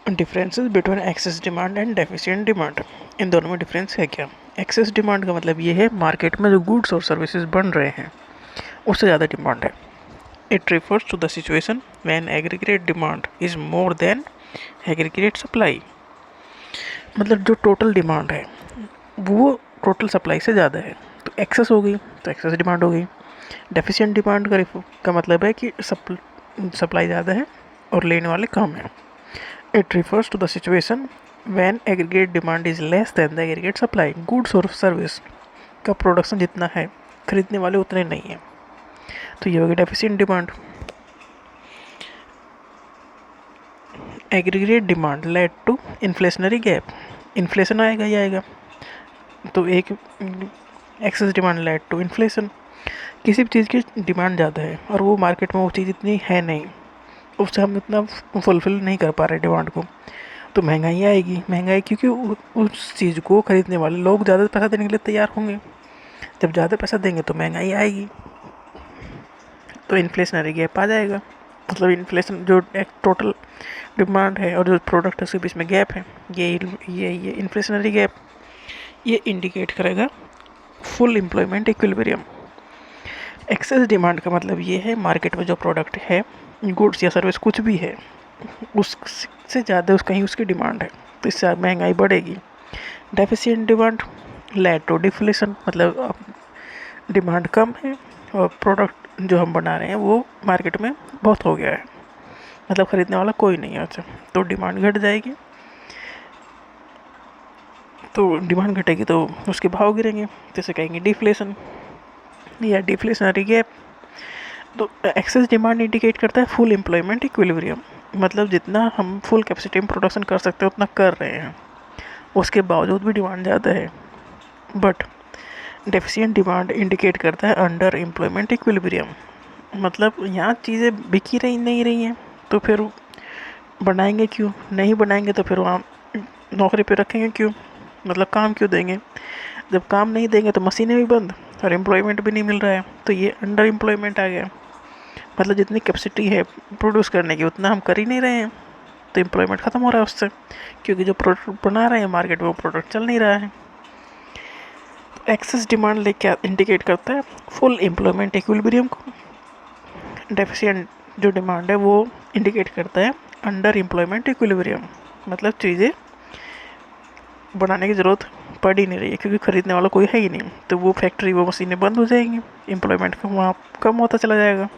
Differences between excess demand and deficient demand, इन दोनों में डिफरेंस है क्या? एक्सेस डिमांड का मतलब ये है मार्केट में जो गुड्स और सर्विसेज बन रहे हैं उससे ज़्यादा डिमांड है। It refers to the situation when aggregate demand is more than aggregate supply. मतलब जो टोटल डिमांड है वो टोटल सप्लाई से ज़्यादा है, तो एक्सेस हो गई, तो एक्सेस डिमांड हो गई। डेफिशिएंट डिमांड का मतलब है कि सप्लाई ज़्यादा है और लेने वाले कम हैं। It refers to the situation when aggregate demand is less than the aggregate supply. Goods और सर्विस का प्रोडक्शन जितना है खरीदने वाले उतने नहीं हैं, तो ये होगी deficient demand. Aggregate demand led to inflationary gap, inflation आएगा ही आएगा, तो एक excess demand led to inflation. किसी भी चीज़ की डिमांड ज़्यादा है और वो मार्केट में वो चीज़ इतनी है नहीं, उससे हम इतना फुलफिल नहीं कर पा रहे डिमांड को, तो महंगाई आएगी। महंगाई क्योंकि उस चीज़ को खरीदने वाले लोग ज़्यादा पैसा देने के लिए तैयार होंगे, जब ज़्यादा पैसा देंगे तो महंगाई आएगी, तो इन्फ्लेशनरी गैप आ जाएगा। मतलब इन्फ्लेशन जो एक टोटल डिमांड है और जो प्रोडक्ट है उसके बीच में गैप है, ये इन्फ्लेशनरी गैप ये इंडिकेट करेगा full employment equilibrium. Excess demand का मतलब ये है मार्केट में जो प्रोडक्ट है, गुड्स या सर्विस कुछ भी है, उससे ज़्यादा कहीं उसकी डिमांड है, तो इससे महंगाई बढ़ेगी। Deficient demand led to deflation, मतलब अब डिमांड कम है और प्रोडक्ट जो हम बना रहे हैं वो मार्केट में बहुत हो गया है, मतलब ख़रीदने वाला कोई नहीं है, अच्छा तो डिमांड घट जाएगी। तो डिमांड घटेगी तो उसके भाव गिरेंगे, जैसे कहेंगे डिफ्लेशन या डिफ्लेशनरी गैप। तो एक्सेस डिमांड इंडिकेट करता है फुल एम्प्लॉयमेंट इक्विलिब्रियम, मतलब जितना हम फुल कैपेसिटी में प्रोडक्शन कर सकते हैं उतना कर रहे हैं, उसके बावजूद भी डिमांड ज़्यादा है। बट डेफिशिएंट डिमांड इंडिकेट करता है अंडर एम्प्लॉयमेंट इक्विलिब्रियम, मतलब यहाँ चीज़ें बिक ही नहीं रही हैं, तो फिर बनाएंगे क्यों? नहीं बनाएंगे तो फिर वहाँ नौकरी पे रखेंगे क्यों? मतलब काम क्यों देंगे? जब काम नहीं देंगे तो मशीनें भी बंद और एम्प्लॉयमेंट भी नहीं मिल रहा है, तो ये अंडर एम्प्लॉयमेंट आ गया। मतलब जितनी कैपेसिटी है प्रोड्यूस करने की उतना हम कर ही नहीं रहे हैं, तो एम्प्लॉयमेंट ख़त्म हो रहा है उससे, क्योंकि जो प्रोडक्ट बना रहे हैं मार्केट में वो प्रोडक्ट चल नहीं रहा है। तो एक्सेस डिमांड लेके इंडिकेट करता है फुल एम्प्लॉयमेंट इक्विलिब्रियम को। डेफिशिएंट जो डिमांड है वो इंडिकेट करता है अंडर एम्प्लॉयमेंट इक्विलिब्रियम, मतलब चीज़ें बनाने की ज़रूरत पड़ ही नहीं रही है क्योंकि ख़रीदने वाला कोई है ही नहीं, तो वो फैक्ट्री वो मशीनें बंद हो जाएंगी, एम्प्लॉयमेंट का वहाँ कम होता चला जाएगा।